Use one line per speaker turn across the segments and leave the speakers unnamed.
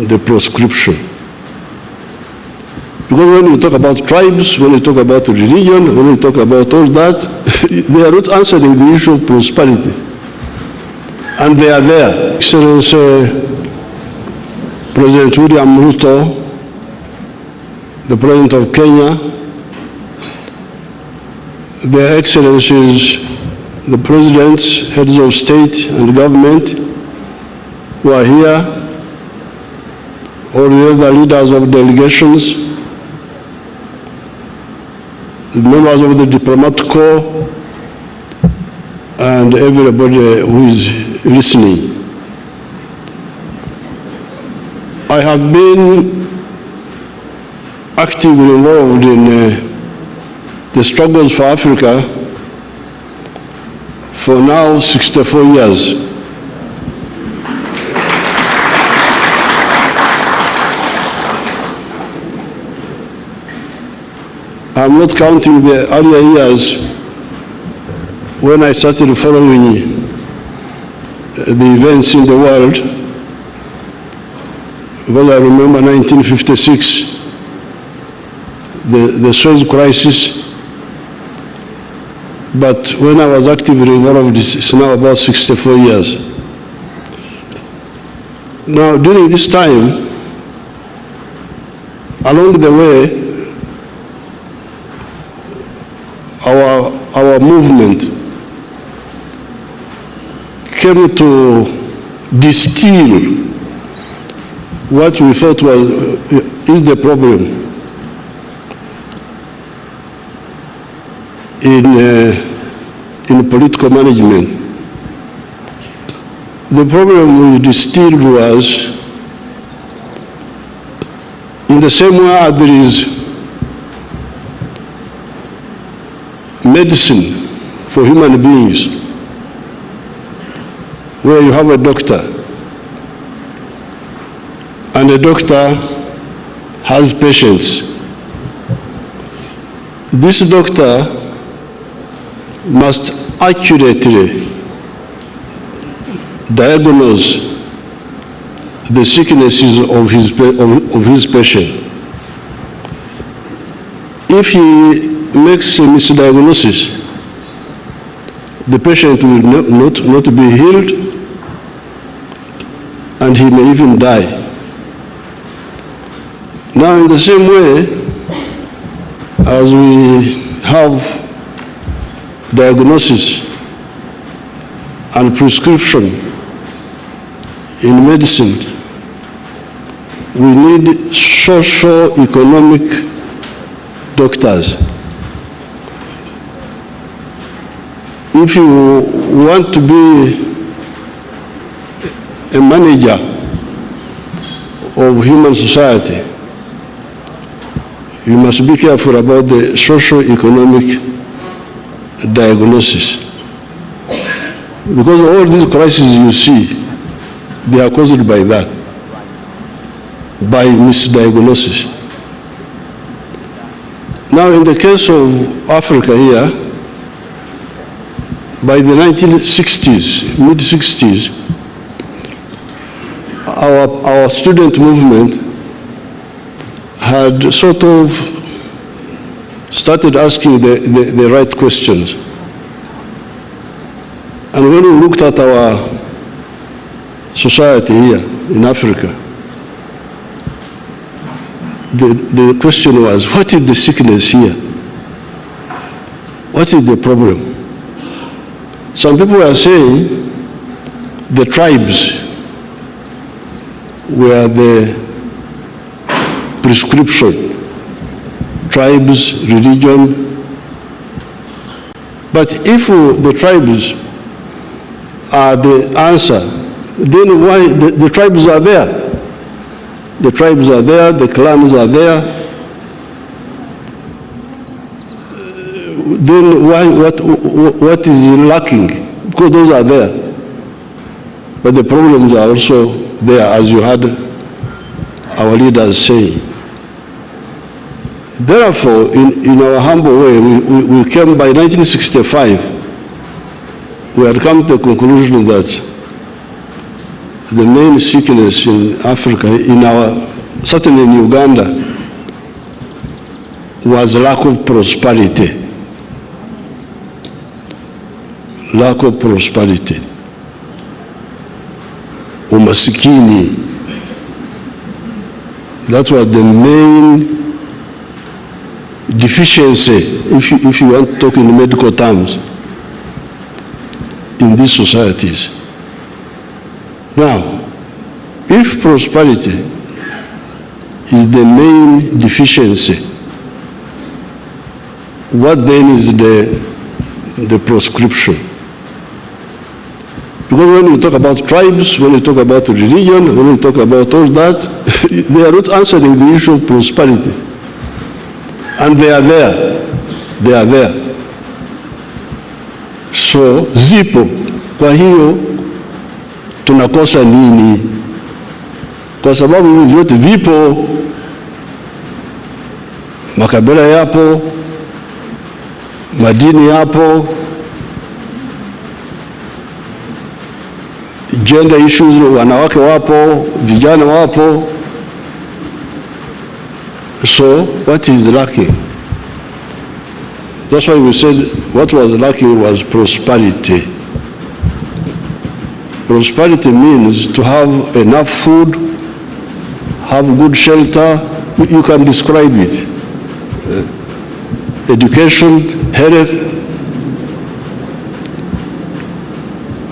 the proscription. Because when you talk about tribes, when you talk about religion, when you talk about all that, they are not answering the issue of prosperity. And they are there. Excellency President William Ruto, the President of Kenya, Their Excellencies, the Presidents, Heads of State and Government who are here, all the other leaders of delegations, the members of the diplomatic corps, and everybody who is listening. I have been actively involved in the struggles for Africa for now 64 years. I'm not counting the earlier years when I started following the events in the world. Well, I remember 1956, the Suez crisis. But when I was actively involved, it's now about 64 years. Now, during this time, along the way, our movement came to distill what we thought is the problem in political management. The problem we distilled was, in the same way there is medicine for human beings, where you have a doctor, and the doctor has patients. This doctor must accurately diagnose the sicknesses of his patient. If he makes a misdiagnosis, the patient will not be healed, and he may even die. Now, in the same way, as we have diagnosis and prescription in medicine, we need socio-economic doctors. If you want to be a manager of human society, you must be careful about the socio-economic diagnosis. Because all these crises you see, they are caused by that, by misdiagnosis. Now, in the case of Africa here, by the 1960s, mid-60s, our student movement had sort of started asking the right questions. And when we looked at our society here in Africa, the question was, what is the sickness here? What is the problem? Some people are saying the tribes were the prescription. Tribes, religion. But if the tribes are the answer, then why the tribes are there? The tribes are there, the clans are there. Then why, what is lacking? Because those are there. But the problems are also there, as you heard our leaders say. Therefore, in our humble way, we came by 1965, we had come to the conclusion that the main sickness in Africa, certainly in Uganda, was lack of prosperity. Lack of prosperity. Umasikini. That was the main deficiency, if you want to talk in medical terms, in these societies. Now, if prosperity is the main deficiency, what then is the prescription? Because when you talk about tribes, when you talk about religion, when you talk about all that, they are not answering the issue of prosperity. And they are there. They are there. So, zipo. Kwa hiyo, tunakosa nini? Kwa sababu hivi vyote vipo, makabila yapo, madini yapo, gender issues, wanawake wapo, vijana wapo. So what is lacking? That's why we said what was lacking was prosperity. Prosperity means to have enough food, have good shelter. You can describe it. Education, health.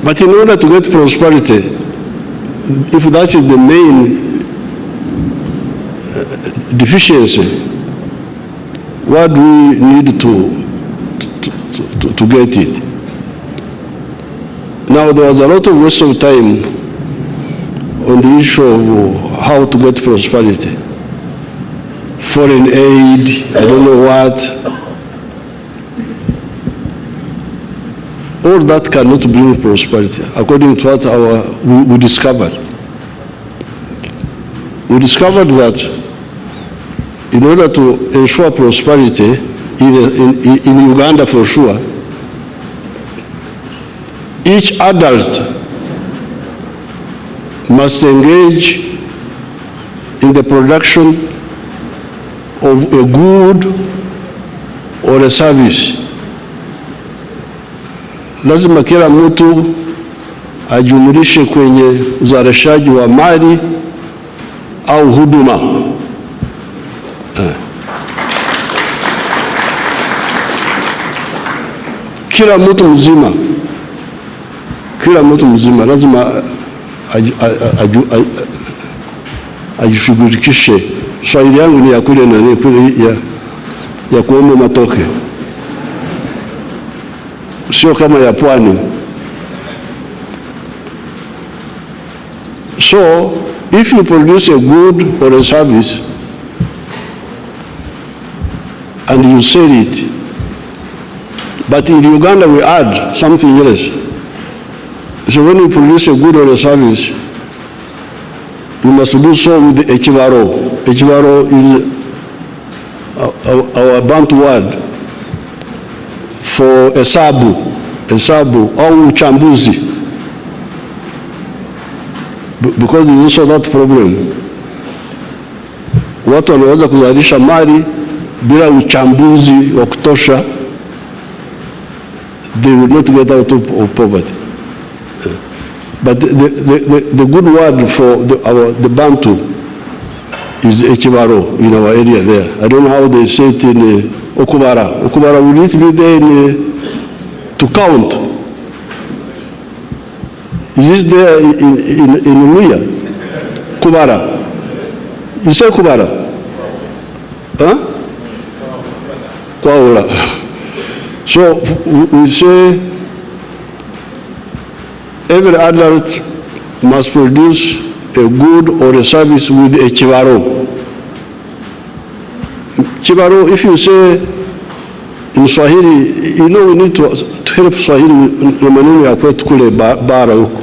But in order to get prosperity, if that is the main deficiency, what do we need to get it? Now, there was a lot of waste of time on the issue of how to get prosperity. Foreign aid, I don't know what. All that cannot bring prosperity, according to what we discovered. We discovered that in order to ensure prosperity in Uganda for sure, each adult must engage in the production of a good or a service. Lazima kila mtu ajumulishe kwenye uzalishaji wa mali au huduma. Kila mtu mzima lazima ajishughulikishe. Swahili yangu ni ya kule na kule ya kuomba matoke, sio kama ya pwani. So, if you produce a good or a service and you sell it, but in Uganda we add something else. So when you produce a good or a service, you must do so with the echivaro. Echivaro is our Bantu word for hesabu au uchambuzi, because there is also that problem. Watu wanaweza kuzalisha mali bila uchambuzi wa kutosha, they will not get out of poverty. But the good word for the Bantu is echivaro in our area there. I don't know how they say it in Okubara. Okubara, will it be there to count? Is this there in Luya? Kubara. You say Kubara? Huh? Kwaula. So we say every adult must produce a good or a service with a chivaro. Chivaro, if you say in Swahili, you know we need to help Swahili na maneno ya kwetu kule bara huko.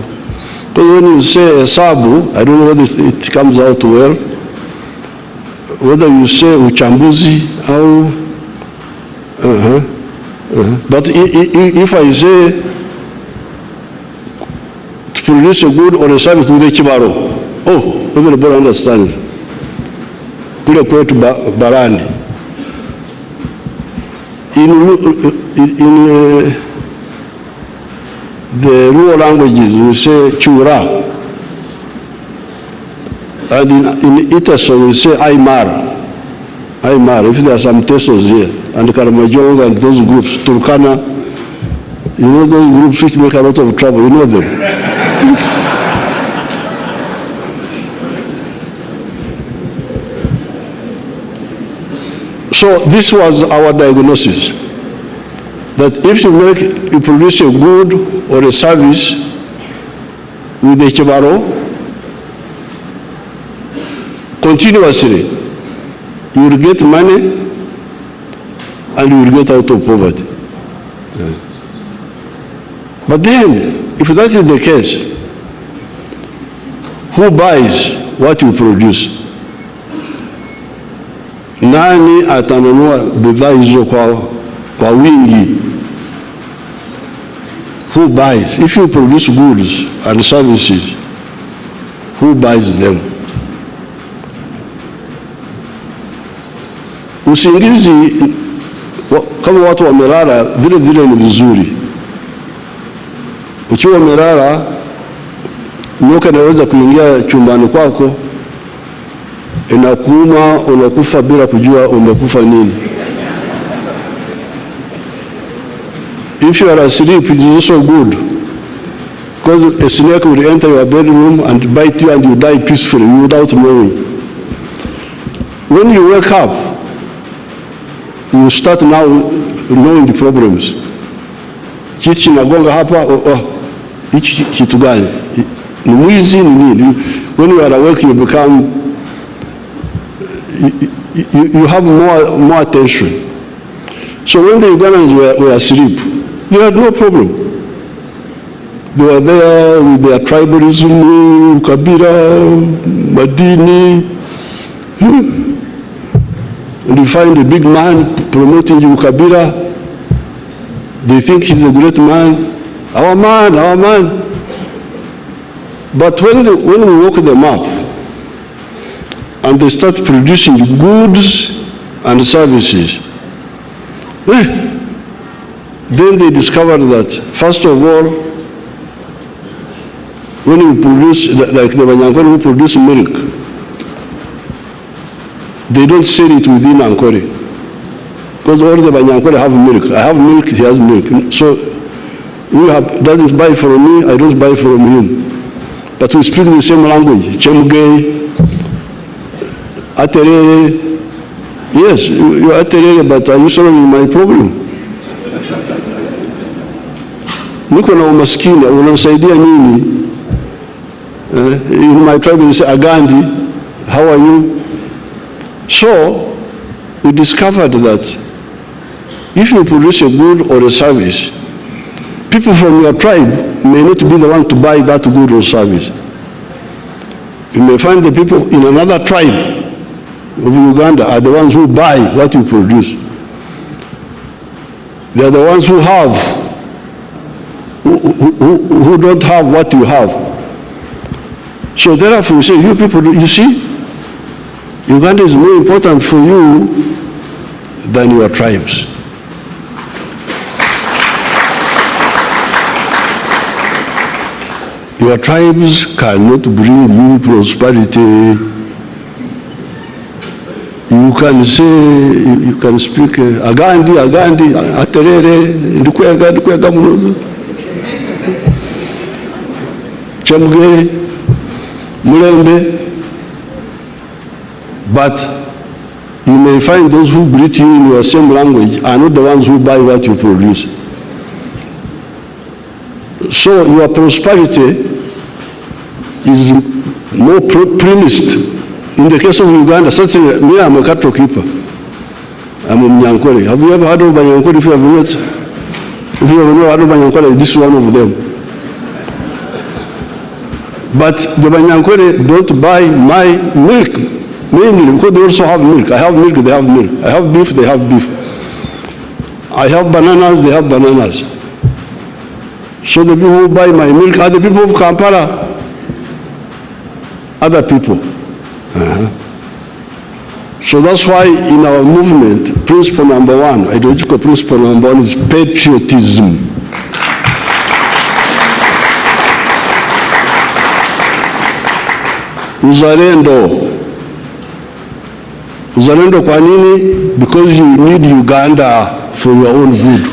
Because when you say hesabu, I don't know whether it comes out well, whether you say uchambuzi au but if I say produce a good or a service with a chibaro. Oh, everybody understands. Kule kwetu barani. In the rural languages, we say chura. And in Itaso, we say Aymar. Aymar, if there are some Tesos here, and Karamajong and those groups, Turkana, you know those groups which make a lot of trouble, you know them. So this was our diagnosis, that if you produce a good or a service with a chibaro, continuously, you will get money and you will get out of poverty. Yeah. But then, if that is the case, who buys what you produce? Nani atanunua bidhaa hizo kwa wingi? Who buys? If you produce goods and services, who buys them? Usingizi kama watu wamelala vile vile ni vizuri. Ukiwa umelala, nyoka inaweza kuingia chumbani kwako, inakuuma, unakufa bila kujua umekufa nini. If you are asleep, it is also good, because a snake will enter your bedroom and bite you and you die peacefully without knowing. When you wake up, you start now knowing the problems. Kitu kinagonga hapa, hichi kitu gani? Ni mwizi ni nini? When you are awake, you become, you have more attention. So when the Ugandans were asleep, they had no problem. They were there with their tribalism, Kabila, Madini. And you find a big man promoting Kabila. They think he's a great man. Our man, our man. But when we woke them up and they start producing goods and services, then they discovered that, first of all, when you produce, like the Banyankore who produce milk, they don't sell it within Ankore. Because all the Banyankore have milk. I have milk, he has milk. So doesn't buy from me, I don't buy from him. But we speak the same language. Chemge, Aterere. Yes, you are Aterere, but are you solving my problem? Niko na umaskini, unasaidia nini? In my tribe you say, Agandi, how are you? So, we discovered that if you produce a good or a service, people from your tribe may not be the one to buy that good or service. You may find the people in another tribe of Uganda are the ones who buy what you produce. They are the ones who have, who don't have what you have. So therefore we say, you people, you see, Uganda is more important for you than your tribes. Your tribes cannot bring you prosperity. You can say, you can speak, Agandi, Aterere, Ndukwega Munozo, Chemge, Mulembe. But you may find those who greet you in your same language are not the ones who buy what you produce. So your prosperity is more premised. In the case of Uganda, certainly, me, I'm a cattle keeper. I'm a Mnyankore. Have you ever heard of Banyankore? If you have not, if you have not heard of Banyankore, this is one of them. But the Banyankore don't buy my milk, mainly because they also have milk. I have milk, they have milk. I have beef, they have beef. I have bananas, they have bananas. So the people who buy my milk are the people of Kampala. Other people. So that's why in our movement, principle number one, ideological principle number one is patriotism. Uzalendo. Uzalendo kwa nini? Because you need Uganda for your own good.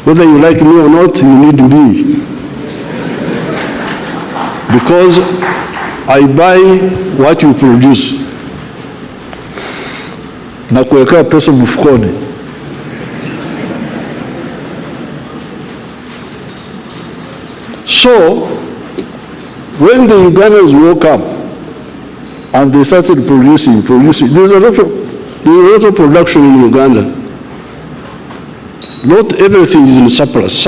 Whether you like me or not, you need me. Because I buy what you produce. Na kuwekea pesa mfukoni. So, when the Ugandans woke up and they started producing, there's a lot of production in Uganda. Not everything is in surplus.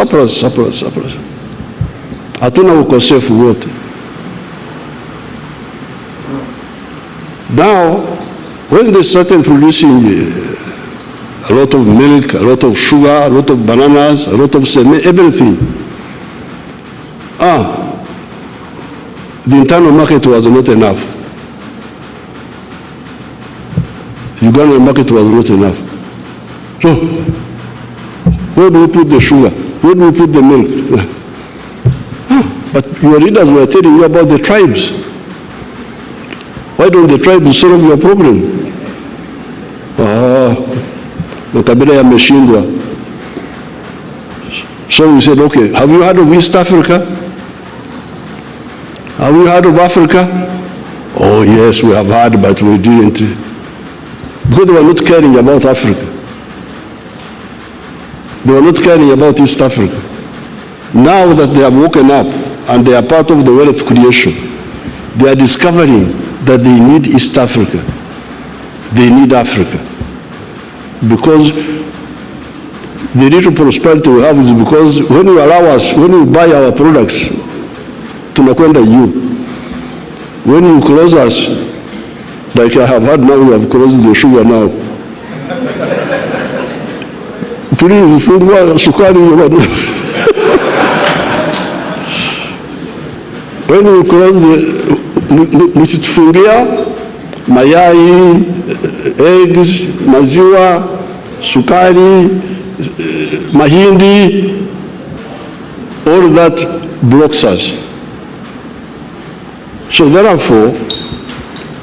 Hatuna ukosefu wote. Now, when they started producing a lot of milk, a lot of sugar, a lot of bananas, a lot of cement, everything, the internal market was not enough. Ugandan market was not enough. So, where do we put the sugar? Where do we put the milk? But your leaders were telling you about the tribes. Why don't the tribes solve your problem? Makabila yameshindwa. So we said, okay, have you heard of East Africa? Have you heard of Africa? Oh yes, we have heard, but we didn't. Because they were not caring about Africa. They were not caring about East Africa. Now that they have woken up and they are part of the wealth creation, they are discovering that they need East Africa. They need Africa. Because the little prosperity we have is because when you allow us, when you buy our products, tunakwenda you. When you close us, like I have heard now, we have closed the sugar now. Please, fungua sukari. When you close the, msitufungia mayai, eggs, maziwa, sukari, mahindi, all that blocks us. So therefore,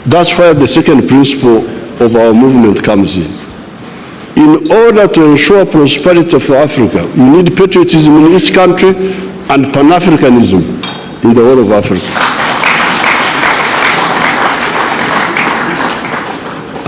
that's where the second principle of our movement comes in. In order to ensure prosperity for Africa, you need patriotism in each country and Pan-Africanism in the whole of Africa.